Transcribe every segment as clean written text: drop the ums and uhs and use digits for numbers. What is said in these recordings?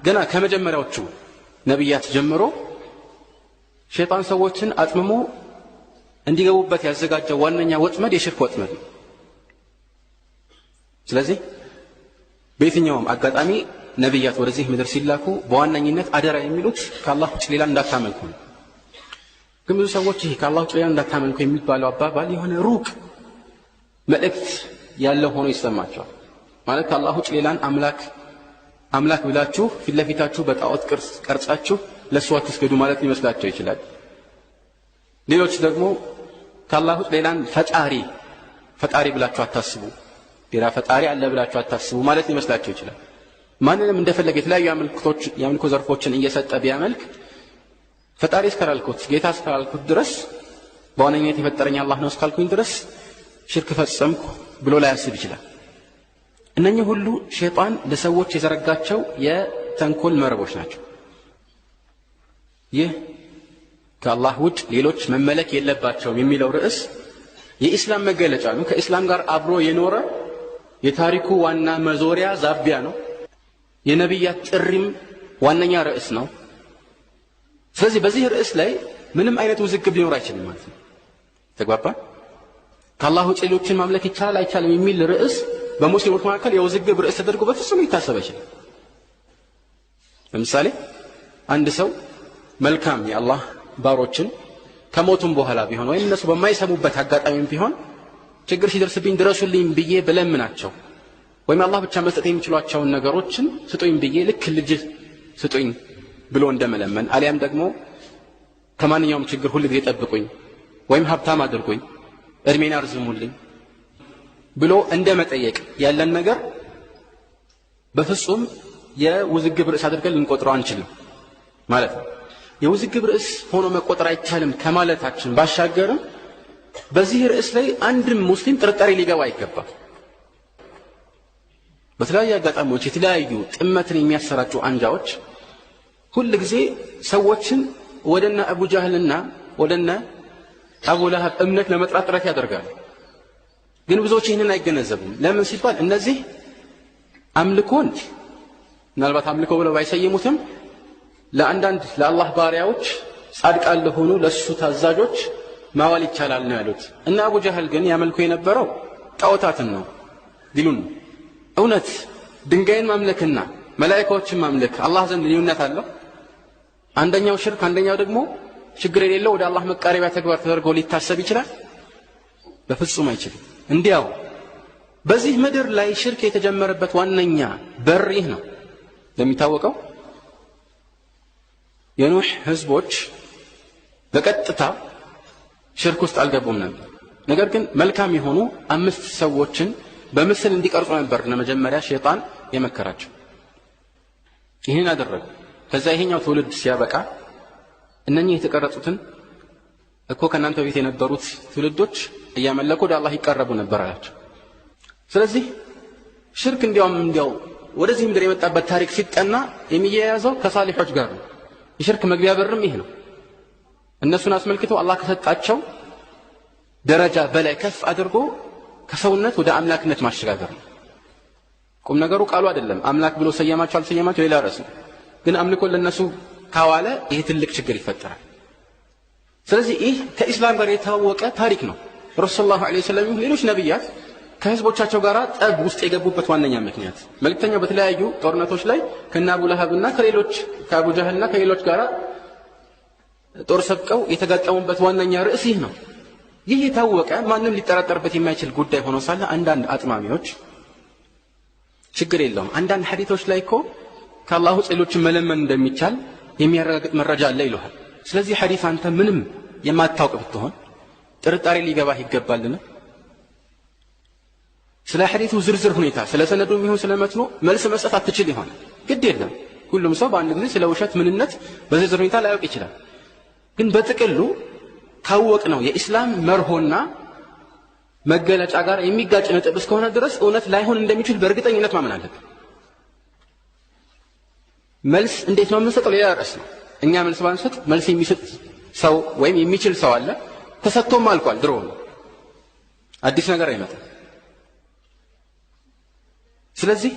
ገና ከመጀመሪያዎቹ ነብያት ጀምሮ ሸይጣን ሰዎችን አጥምሞ እንዲገቡበት ያዘጋጀው ዋነኛ ወጥመድ የሽርክ ወጥመድ ነው። ስለዚህ በየትኛውም አጋጣሚ ነብያት ወደዚህ ምድር ሲላኩ በዋነኝነት አደራ የሚሉት ከአላህ ውጭ ሌላ እንዳታመልኩ ነው። ግን ብዙ ሰዎች ይሄ ከአላህ ውጭ ሌላ እንዳታመልኩ የሚባለው አባባል የሆነ ሩቅ መልእክት ያለው ሆኖ ይሰማቸዋል። ማለት ከአላህ ውጭ ሌላን አምላክ ብላችሁ ፊት ለፊታችሁ በጣዖት ቅርጽ ቀርጻችሁ ለሱ አትስገዱ ማለት ሊመስላቸው ይችላል። ሌሎች ደግሞ ከአላህ ውጭ ሌላን ፈጣሪ ብላችሁ አታስቡ፣ ሌላ ፈጣሪ አለ ብላችሁ አታስቡ ማለት ሊመስላቸው ይችላል። ማንንም እንደፈለገ የተለያዩ የአምልኮ ዘርፎችን እየሰጠ ቢያመልክ ፈጣሪ እስካላልኩት ጌታ እስካላልኩት ድረስ በዋነኝነት የፈጠረኝ አላህ ነው እስካልኩኝ ድረስ ሽርክ ፈጸምኩ ብሎ ላያስብ ይችላል። እነኚህ ሁሉ ሸይጣን ለሰዎች የዘረጋቸው የተንኮል መረቦች ናቸው። ይህ ከአላህ ውጭ ሌሎች መመለክ የለባቸውም የሚለው ርዕስ የኢስላም መገለጫ ነው። ከኢስላም ጋር አብሮ የኖረ የታሪኩ ዋና መዞሪያ ዛቢያ ነው። የነብያት ጥሪም ዋነኛ ርዕስ ነው። ስለዚህ በዚህ ርዕስ ላይ ምንም አይነት ውዝግብ ሊኖር አይችልም ማለት ነው። ተግባባ? ከአላህ ውጭ ሌሎችን ማምለክ ይቻላል አይቻልም የሚል ርዕስ በሙስሊሞች መካከል የውዝግብ ርዕስ ተደርጎ በፍጹም ሊታሰብ አይችልም። ለምሳሌ አንድ ሰው መልካም የአላህ ባሮችን ከሞቱም በኋላ ቢሆን ወይም እነሱ በማይሰሙበት አጋጣሚም ቢሆን ችግር ሲደርስብኝ ድረሱልኝ ብዬ ብለምናቸው ወይም አላህ ብቻ መስጠት የሚችሏቸውን ነገሮችን ስጡኝ ብዬ ልክ ልጅ ስጡኝ ብሎ እንደመለመን አሊያም ደግሞ ከማንኛውም ችግር ሁሉ ጊዜ ጠብቁኝ ወይም ሀብታም አድርጉኝ እድሜን አርዝሙልኝ ብሎ እንደመጠየቅ ያለን ነገር በፍጹም የውዝግብ ርዕስ አድርገን ልንቆጥረው አንችልም ማለት ነው። የውዝግብ ርዕስ ሆኖ መቆጠር አይቻልም ከማለታችን ባሻገርም በዚህ ርዕስ ላይ አንድም ሙስሊም ጥርጣሬ ሊገባ አይገባም። በተለያዩ አጋጣሚዎች የተለያዩ ጥመትን የሚያሰራጩ አንጃዎች ሁሉ ጊዜ ሰዎችን ወደነ አቡ ጃህልና ወደነ አቡ ለሀብ እምነት ለመጥራት ጥረት ያደርጋሉ። ግን ብዙዎች ይህንን አይገነዘቡም። ለምን ሲባል እነዚህ አምልኮን ምናልባት አምልኮ ብለው ባይሰየሙትም ለአንዳንድ ለአላህ ባሪያዎች ጻድቃን ለሆኑ ለሱ ታዛዦች ማዋል ይቻላል ነው ያሉት። እና አቡ ጃህል ግን ያመልኩ የነበረው ጣዖታትን ነው ዲሉን። እውነት ድንጋይን ማምለክና መላእክቶችን ማምለክ አላህ ዘንድ ልዩነት አለው? አንደኛው ሽርክ አንደኛው ደግሞ ችግር የሌለው ወደ አላህ መቃረቢያ ተግባር ተደርጎ ሊታሰብ ይችላል? በፍጹም አይችልም። እንዲያው በዚህ ምድር ላይ ሽርክ የተጀመረበት ዋነኛ በር ይህ ነው። እንደሚታወቀው የኑህ ህዝቦች በቀጥታ ሽርክ ውስጥ አልገቡም ነበር። ነገር ግን መልካም የሆኑ 5 ሰዎችን በምስል እንዲቀርጹ ነበር ለመጀመሪያ ሸይጣን የመከራቸው። ይህን አደረጉ። ከዛ ይሄኛው ትውልድ ሲያበቃ እነኚህ የተቀረጹትን እኮ ከናንተ በፊት የነበሩት ትውልዶች እያመለኩ ወደ አላህ ይቀርቡ ነበር አላቸው። ስለዚህ ሽርክ እንዲያው ወደዚህ ምድር የመጣበት ታሪክ ሲጠና የሚያያዘው ከሳሊሖች ጋር ነው። የሽርክ መግቢያ በርም ይሄ ነው። እነሱን አስመልክቶ አላህ ከሰጣቸው ደረጃ በላይ ከፍ አድርጎ ከሰውነት ወደ አምላክነት ማሸጋገር ነው። ቁም ነገሩ ቃሉ አይደለም። አምላክ ብሎ ሰየማቸው አልሰየማቸው ሌላ ርዕስ ነው። ግን አምልኮ ለነሱ ካዋለ ይሄ ትልቅ ችግር ይፈጠራል። ስለዚህ ይህ ከኢስላም ጋር የታወቀ ታሪክ ነው። ረሱል ሰለላሁ ዐለይሂ ወሰለም ሌሎች ነብያት ከህዝቦቻቸው ጋር ጠብ ውስጥ የገቡበት ዋነኛ ምክንያት መልእክተኛው በተለያዩ ጦርነቶች ላይ ከነ አቡ ለሀብና ከአቡ ጃህልና ከሌሎች ጋር ጦር ሰብቀው የተጋጠሙበት ዋነኛ ርዕስ ይህ ነው። ይህ የታወቀ ማንም ሊጠራጠርበት የማይችል ጉዳይ ሆኖ ሳለ አንዳንድ አጥማሚዎች ችግር የለውም አንዳንድ ሐዲሶች ላይ እኮ ከአላህ ውጭ ሌሎችን መለመን እንደሚቻል የሚያረጋግጥ መረጃ አለ ይሉሃል። ስለዚህ ሐዲስ አንተ ምንም የማታውቅ ብትሆን ጥርጣሬ ሊገባህ ይገባልና ስለ ሐዲሱ ዝርዝር ሁኔታ ስለ ሰነዱም ይሁን ስለ መትኑ መልስ መስጠት አትችል ይሆናል። ግድ የለም ሁሉም ሰው በአንድ ጊዜ ስለ ውሸት ምንነት በዝርዝር ሁኔታ ላያውቅ ይችላል። ግን በጥቅሉ ካወቅ ነው የኢስላም መርሆና መገለጫ ጋር የሚጋጭ ነጥብ እስከሆነ ድረስ እውነት ላይሆን እንደሚችል በእርግጠኝነት ማመን አለብን። መልስ እንዴት ነው የምንሰጠው ሌላ ርዕስ ነው። እኛ መልስ ባንሰጥ መልስ የሚሰጥ ሰው ወይም የሚችል ሰው አለ። ተሰጥቶም አልቋል። ድሮ ነው አዲስ ነገር አይመጣም። ስለዚህ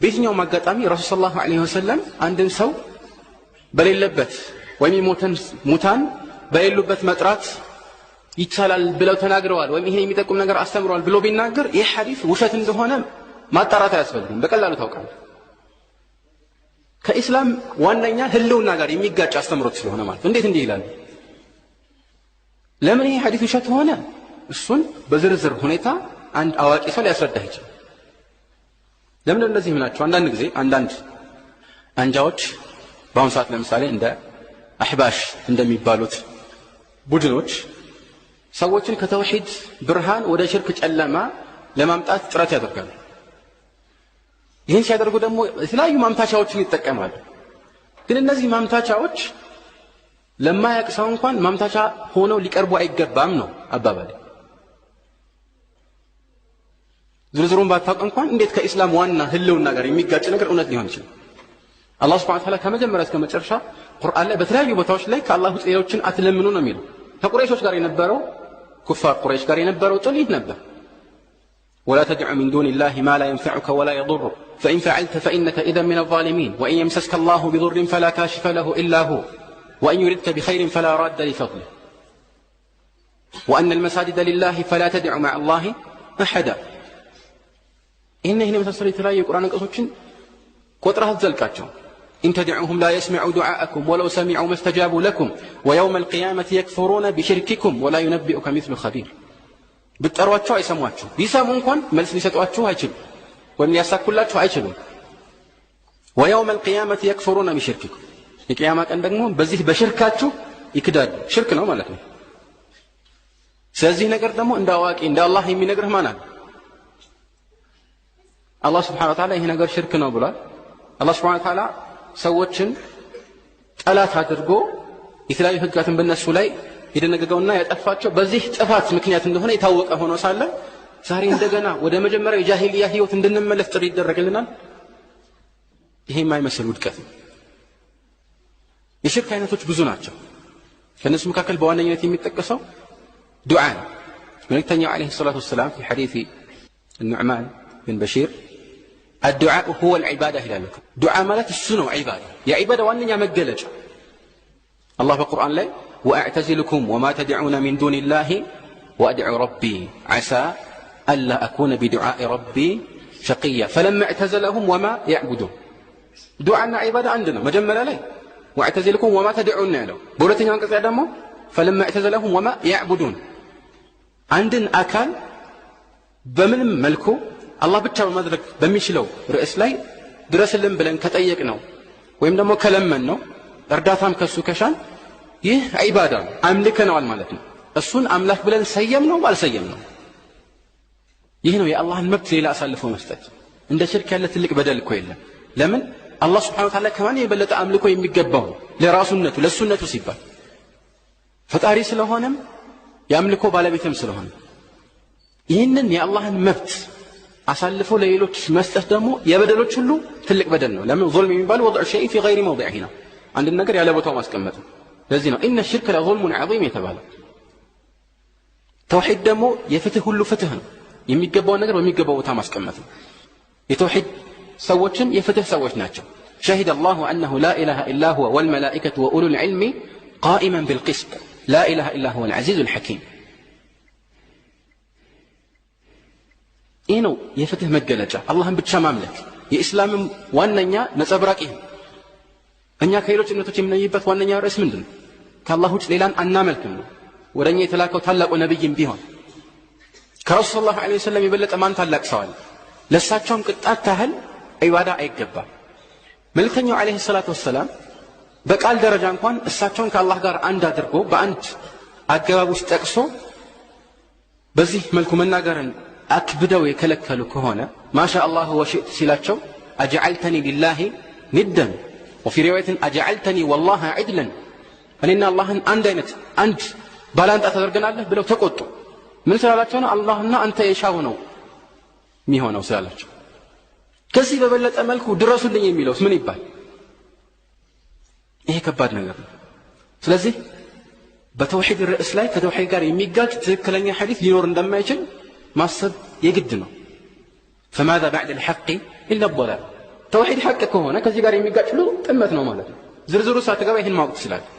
በየትኛውም አጋጣሚ ረሱል ሰለላሁ ዐለይሂ ወሰለም አንድን ሰው በሌለበት ወይም ሙታን በሌሉበት መጥራት ይቻላል ብለው ተናግረዋል ወይም ይሄን የሚጠቁም ነገር አስተምረዋል ብሎ ቢናገር ይህ ሐዲስ ውሸት እንደሆነ ማጣራት አያስፈልግም፣ በቀላሉ ታውቃለህ። ከኢስላም ዋነኛ ህልውና ጋር የሚጋጭ አስተምሮት ስለሆነ ማለት እንዴት እንዲህ ይላል? ለምን ይሄ ሐዲስ ውሸት ሆነ? እሱን በዝርዝር ሁኔታ አንድ አዋቂ ሰው ሊያስረዳህ ይችላል። ለምን እንደዚህ ምናቸው? አንዳንድ ጊዜ አንዳንድ አንጃዎች በአሁኑ ሰዓት ለምሳሌ እንደ አህባሽ እንደሚባሉት ቡድኖች ሰዎችን ከተውሂድ ብርሃን ወደ ሽርክ ጨለማ ለማምጣት ጥረት ያደርጋሉ። ይህን ሲያደርጉ ደግሞ የተለያዩ ማምታቻዎችን ይጠቀማሉ። ግን እነዚህ ማምታቻዎች ለማያውቅ ሰው እንኳን ማምታቻ ሆነው ሊቀርቡ አይገባም ነው አባባል። ዝርዝሩን ባታውቅ እንኳን እንዴት ከኢስላም ዋና ህልውና ጋር የሚጋጭ ነገር እውነት ሊሆን ይችላል? አላህ Subhanahu Wa Ta'ala ከመጀመሪያ እስከ መጨረሻ ቁርአን ላይ በተለያዩ ቦታዎች ላይ ከአላህ ውጭ ሌሎችን አትለምኑ ነው የሚለው። ከቁረይሾች ጋር የነበረው ኩፋር ቁረይሽ ጋር የነበረው ጥል ነበር። ولا تدع من دون الله ما لا ينفعك ولا يضرك فإن فعلت فإنك إذا من الظالمين وإن يمسسك الله بضر فلا كاشف له إلا هو وإن يردك بخير فلا راد لفضله وأن المساجد لله فلا تدع مع الله أحدا. إنه مثل ثلاثة القرآن قصصين قطرها الزلكاتهم إن تدعوهم لا يسمعوا دعاءكم ولو سمعوا ما استجابوا لكم ويوم القيامة يكفرون بشرككم ولا ينبئك مثل خبير. بترواتشوا يسمواتشوا يسمون كون ملس ليسطواتشوا አይችሉም ወይም ሊያሳኩላችሁ አይችሉም። ويوم القيامة يكفرون بشرككم የቂያማ ቀን ደግሞ በዚህ በሽርካችሁ ይክዳሉ። ሽርክ ነው ማለት ነው። ስለዚህ ነገር ደግሞ እንደ አዋቂ እንደ አላህ የሚነግርህ ማን አለ? አላህ Subhanahu Wa Ta'ala ይሄ ነገር ሽርክ ነው ብሏል። አላህ Subhanahu Wa Ta'ala ሰዎችን ጠላት አድርጎ የተለያዩ ህጋትን በእነሱ ላይ የደነገገውና ያጠፋቸው በዚህ ጥፋት ምክንያት እንደሆነ የታወቀ ሆኖ ሳለ ዛሬ እንደገና ወደ መጀመሪያው የጃሂልያ ህይወት እንድንመለስ ጥሪ ይደረግልናል። ይሄ የማይመስል ውድቀት ነው። የሽርክ አይነቶች ብዙ ናቸው። ከነሱ መካከል በዋነኝነት የሚጠቀሰው ዱዓ ነው። መልእክተኛው አለይሂ ሰላቱ ወሰላም في حديث النعمان بن بشير الدعاء هو العبادة ይላሉ። ዱዓ ማለት እሱ ነው ዒባዳ። የዒባዳ ዋነኛ መገለጫ አላህ በቁርአን ላይ وأعتزلكم وما تدعون من دون الله وأدعو ربي عسى ألا أكون بدعاء ربي شقيا فلما اعتزلهم وما يعبدون. دعاءنا عبادة عندنا مجمل عليه واعتزلكم وما تدعون له بولتين አንቀጽ ደግሞ فلما اعتزلهم وما يعبدون. አንድን አካል በምንም መልኩ አላህ ብቻ በማድረግ በሚችለው ርዕስ ላይ ድረስልን ብለን ከጠየቅ ነው ወይም ደግሞ ከለመን ነው እርዳታም ከሱ ከሻን ይህ ዒባዳ ነው፣ አምልከነዋል ማለት ነው። እሱን አምላክ ብለን ሰየም ነው አልሰየም ነው። ይህ ነው የአላህን መብት ሌላ አሳልፎ መስጠት። እንደ ሽርክ ያለ ትልቅ በደል እኮ የለም። ለምን አላህ Subhanahu Wa Ta'ala ከማን የበለጠ አምልኮ የሚገባው ለራሱነቱ ለሱነቱ ሲባል ፈጣሪ ስለሆነም የአምልኮ ባለቤትም ስለሆነ ይህንን የአላህን መብት አሳልፎ ለሌሎች መስጠት ደግሞ የበደሎች ሁሉ ትልቅ በደል ነው። ለምን ظلم የሚባለው وضع شيء في غير موضعه ነው። አንድ ነገር ያለ ቦታው ማስቀመጥ ነው። ለዚህ ነው إن الشرك لظلم عظيم የተባለው። ተውሂድ ደግሞ የፍትህ ሁሉ ፍትህ ነው። የሚገባው ነገር በሚገባው ቦታ ማስቀመጥ ነው። የተውሂድ ሰዎችም የፍትህ ሰዎች ናቸው። شهد الله أنه لا إله إلا هو والملائكة وأولو العلم قائما بالقسط لا إله إلا هو العزيز الحكيم. ይህ ነው የፍትህ መገለጫ። አላህን ብቻ ማምለክ የኢስላምም ዋነኛ ነጸብራቅ ይህ። እኛ ከሌሎች እምነቶች የምንለይበት ዋነኛ ርዕስ ምንድን ነው? ከአላህ ውጭ ሌላን አናመልክም ነው። ወደኛ የተላከው ታላቁ ነብይም ቢሆን ከረሱል ሰለላሁ ዐለይሂ ወሰለም የበለጠ ማን ታላቅ ሰው አለ? ለሳቸውም ቅጣት ታህል ዒባዳ አይገባም። መልእክተኛው ዐለይሂ ሰላቱ ወሰላም በቃል ደረጃ እንኳን እሳቸውን ከአላህ ጋር አንድ አድርጎ በአንድ አገባብ ውስጥ ጠቅሶ በዚህ መልኩ መናገርን አክብደው የከለከሉ ከሆነ ማሻ አላህ ወሽእት ሲላቸው አጀዐልተኒ ሊላሂ ኒደን وفي رواية أجعلتني والله عدلا እኔና አላህን አንድ አይነት አንድ ባላንጣ ተደርገናለህ ብለው ተቆጡ። ምን ስላላቸው ነው? አላህና አንተ የሻው ነው የሚሆነው ስላላቸው። ከዚህ በበለጠ መልኩ ድረሱልኝ የሚለውስ ምን ይባል? ይሄ ከባድ ነገር ነው። ስለዚህ በተውሂድ ርዕስ ላይ ከተውሂድ ጋር የሚጋጭ ትክክለኛ ሐዲስ ሊኖር እንደማይችል ማሰብ የግድ ነው። فماذا بعد الحق إلا الضلال ተውሂድ ሐቅ ከሆነ ከዚህ ጋር የሚጋጭ ሁሉ ጥመት ነው ማለት ነው ዝርዝሩ ሳትገባ ይሄን ማወቅ ትችላለህ